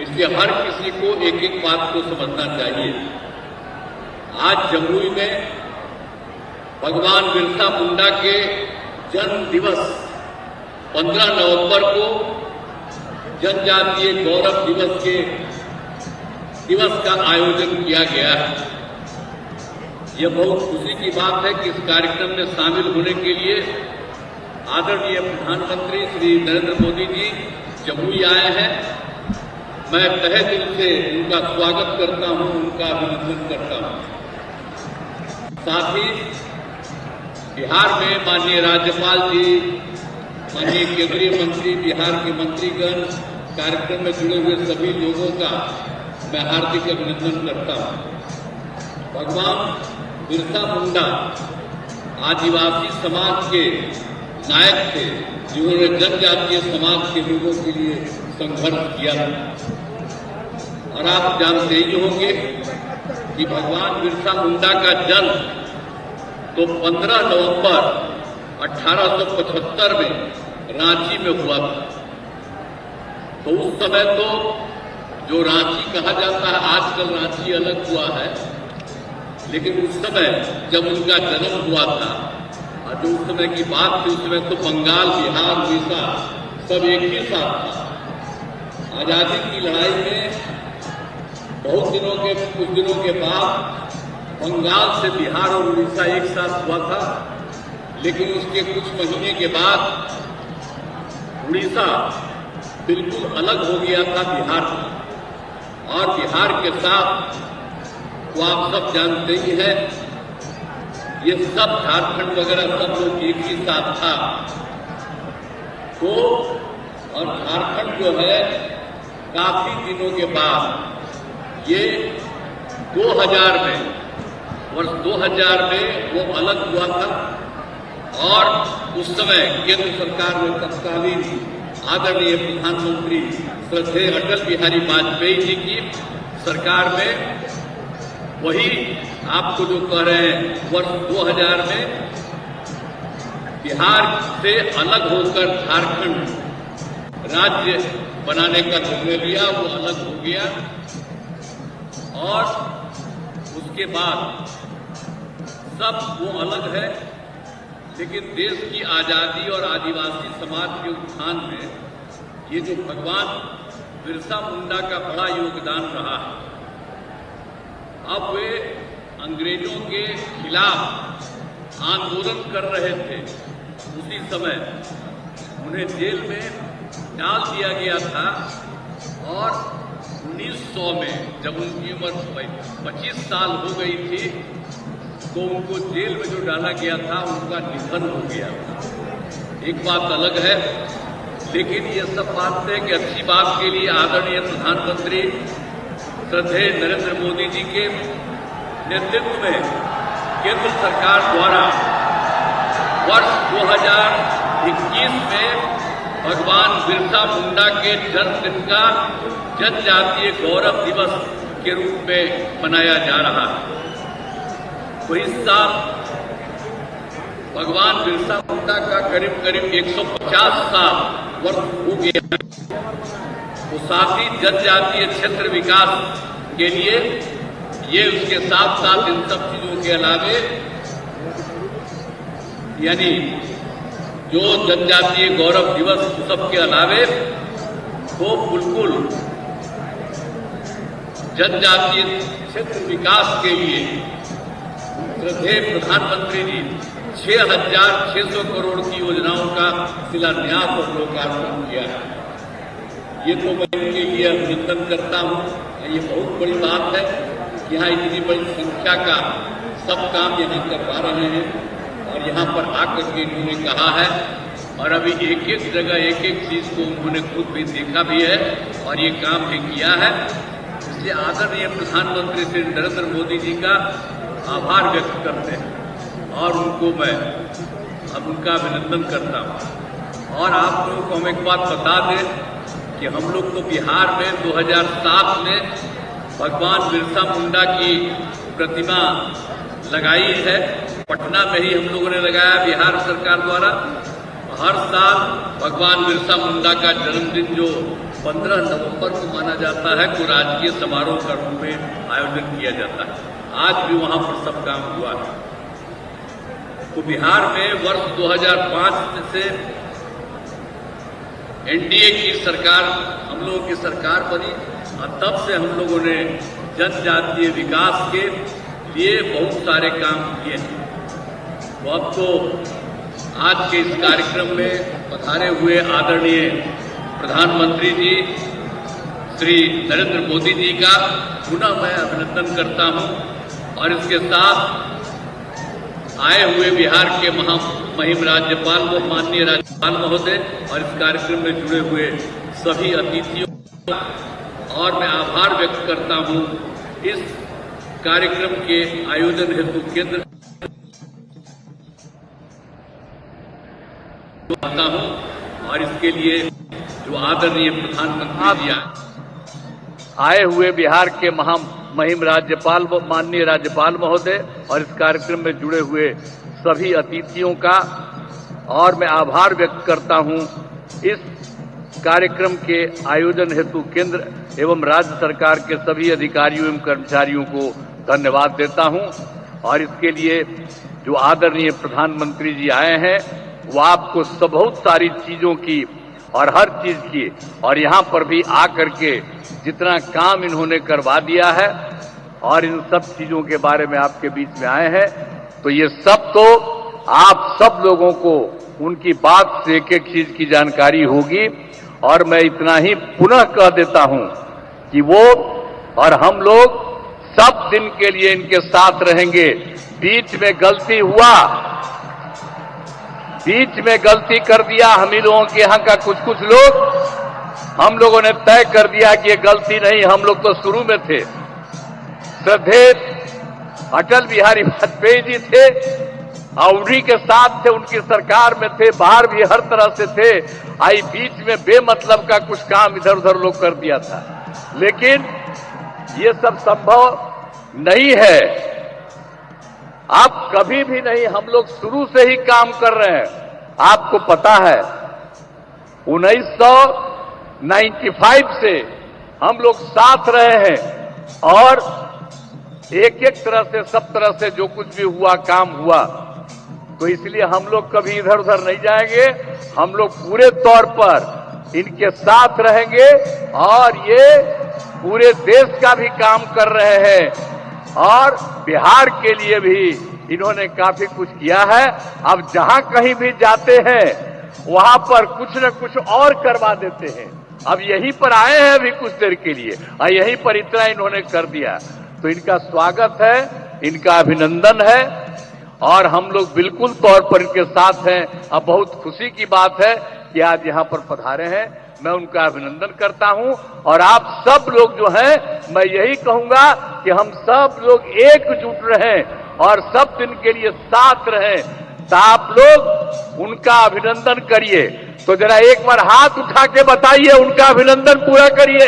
इसलिए हर किसी को एक एक बात को समझना चाहिए। आज जमुई में भगवान बिरसा मुंडा के जन्म दिवस 15 नवंबर को जनजातीय गौरव दिवस का आयोजन किया गया है। यह बहुत खुशी की बात है कि इस कार्यक्रम में शामिल होने के लिए आदरणीय प्रधानमंत्री श्री नरेंद्र मोदी जी जमुई आए हैं। मैं तहे दिल से उनका स्वागत करता हूं, उनका अभिनंदन करता हूं। साथ ही बिहार में माननीय राज्यपाल जी, माननीय केंद्रीय मंत्री, बिहार के मंत्रीगण, कार्यक्रम में जुड़े हुए सभी लोगों का मैं हार्दिक अभिनंदन करता हूं। भगवान बिरसा मुंडा आदिवासी समाज के नायक थे, जिन्होंने जनजातीय समाज के लोगों के लिए संघर्ष किया था। और आप जानते ही होंगे कि भगवान बिरसा मुंडा का जन्म तो 15 नवंबर 1875 में रांची में हुआ था। तो उस समय तो जो रांची कहा जाता है, आजकल रांची अलग हुआ है, लेकिन उस समय जब उनका जन्म हुआ था और जो उस समय की बात थी, उस समय तो बंगाल, बिहार, उड़ीसा सब एक ही साथ था। आजादी की लड़ाई में कुछ दिनों के बाद बंगाल से बिहार और उड़ीसा एक साथ हुआ था, लेकिन उसके कुछ महीने के बाद उड़ीसा बिल्कुल अलग हो गया था बिहार से। और बिहार के साथ तो आप सब जानते ही हैं, ये सब झारखंड वगैरह सब लोग एक ही साथ था। तो और झारखंड जो है काफी दिनों के बाद ये 2000 में, वर्ष 2000 में वो अलग हुआ था। और उस समय केंद्र सरकार में तत्कालीन आदरणीय प्रधानमंत्री श्रद्धेय अटल बिहारी वाजपेयी जी की सरकार में वही आपको जो कह रहे हैं, वर्ष 2000 में बिहार से अलग होकर झारखंड राज्य बनाने का निर्णय लिया। वो अलग हो गया और उसके बाद सब वो अलग है, लेकिन देश की आजादी और आदिवासी समाज के उत्थान में ये जो भगवान बिरसा मुंडा का बड़ा योगदान रहा है। अब वे अंग्रेजों के खिलाफ आंदोलन कर रहे थे, उसी समय उन्हें जेल में डाल दिया गया था। और 1900 में जब उनकी उम्र 25 साल हो गई थी, तो उनको जेल में जो डाला गया था उनका निधन हो गया था। एक बात अलग है, लेकिन ये सब बात है कि अच्छी बात के लिए आदरणीय प्रधानमंत्री श्रद्धेय नरेंद्र मोदी जी के नेतृत्व में केंद्र सरकार द्वारा वर्ष 2021 में भगवान बिरसा मुंडा के जन्मदिन का जनजातीय गौरव दिवस के रूप में मनाया जा रहा है। तो इस साल भगवान बिरसा मुंडा का करीब करीब 150 साल वर्ष हो गया। तो साथ ही जनजातीय क्षेत्र विकास के लिए ये उसके साथ साथ इन सब चीजों के अलावे, यानी जो जनजातीय गौरव दिवस उत्सव के अलावे, वो बिल्कुल जनजातीय क्षेत्र विकास के लिए श्रद्धेय प्रधानमंत्री जी 6,600 करोड़ की योजनाओं का शिलान्यास और लोकार्पण किया है। ये तो मैं इनके लिए अभिनंदन करता हूँ। ये बहुत बड़ी बात है कि यहाँ इतनी बड़ी संख्या का सब काम यहाँ करवा रहे हैं और यहाँ पर आकर के इन्होंने कहा है, और अभी एक एक जगह एक एक चीज को उन्होंने खुद भी देखा भी है और ये काम भी किया है। इसलिए आदरणीय प्रधानमंत्री श्री नरेंद्र मोदी जी का आभार व्यक्त करते हैं और उनको मैं अब उनका अभिनंदन करता हूँ। और आप लोगों को हम एक बात बता दें कि हम लोग तो बिहार में 2007 में भगवान बिरसा मुंडा की प्रतिमा लगाई है। पटना में ही हम लोगों ने लगाया बिहार सरकार द्वारा। हर साल भगवान बिरसा मुंडा का जन्मदिन जो 15 नवंबर को माना जाता है कि राजकीय समारोह का रूप में आयोजन किया जाता है। आज भी वहां पर सब काम हुआ है। तो बिहार में वर्ष 2005 से एनडीए की सरकार, हम लोगों की सरकार बनी और तब से हम लोगों ने जनजातीय विकास के लिए बहुत सारे काम किए हैं। तो अब तो आज के इस कार्यक्रम में पधारे हुए आदरणीय प्रधानमंत्री जी श्री नरेंद्र मोदी जी का पुनः मैं अभिनंदन करता हूं और इसके साथ आए हुए बिहार के महामहिम राज्यपाल व माननीय राज्यपाल महोदय और इस कार्यक्रम में जुड़े हुए सभी अतिथियों और मैं आभार व्यक्त करता हूं इस कार्यक्रम के आयोजन हेतु केंद्र आता हूं और इसके लिए जो आदरणीय प्रधानमंत्री जी आए हुए बिहार के महामहिम राज्यपाल व माननीय राज्यपाल महोदय और इस कार्यक्रम में जुड़े हुए सभी अतिथियों का और मैं आभार व्यक्त करता हूं इस कार्यक्रम के आयोजन हेतु केंद्र एवं राज्य सरकार के सभी अधिकारियों एवं कर्मचारियों को धन्यवाद देता हूं और इसके लिए जो आदरणीय प्रधानमंत्री जी आए हैं वो आपको बहुत सारी चीजों की और हर चीज की और यहाँ पर भी आकर के जितना काम इन्होंने करवा दिया है और इन सब चीजों के बारे में आपके बीच में आए हैं, तो ये सब तो आप सब लोगों को उनकी बात से एक एक चीज की जानकारी होगी। और मैं इतना ही पुनः कह देता हूं कि वो और हम लोग सब दिन के लिए इनके साथ रहेंगे। बीच में गलती हुआ, बीच में गलती कर दिया हम ही लोगों के यहाँ का कुछ लोग, हम लोगों ने तय कर दिया कि ये गलती नहीं, हम लोग तो शुरू में थे। श्रद्धेय अटल बिहारी वाजपेयी जी थे और उन्हीं के साथ थे, उनकी सरकार में थे, बाहर भी हर तरह से थे। आई बीच में बेमतलब का कुछ काम इधर उधर लोग कर दिया था, लेकिन ये सब संभव नहीं है। आप कभी भी नहीं, हम लोग शुरू से ही काम कर रहे हैं। आपको पता है 1995 से हम लोग साथ रहे हैं और एक एक तरह से सब तरह से जो कुछ भी हुआ काम हुआ, तो इसलिए हम लोग कभी इधर उधर नहीं जाएंगे। हम लोग पूरे तौर पर इनके साथ रहेंगे और ये पूरे देश का भी काम कर रहे हैं और बिहार के लिए भी इन्होंने काफी कुछ किया है। अब जहां कहीं भी जाते हैं वहां पर कुछ न कुछ और करवा देते हैं। अब यहीं पर आए हैं अभी कुछ देर के लिए और यहीं पर इतना इन्होंने कर दिया, तो इनका स्वागत है, इनका अभिनंदन है और हम लोग बिल्कुल तौर पर इनके साथ हैं। अब बहुत खुशी की बात है कि आज यहाँ पर पधारे हैं, मैं उनका अभिनंदन करता हूं और आप सब लोग जो हैं, मैं यही कहूंगा कि हम सब लोग एकजुट रहें और सब दिन के लिए साथ रहें। तो आप लोग उनका अभिनंदन करिए, तो जरा एक बार हाथ उठा के बताइए, उनका अभिनंदन पूरा करिए।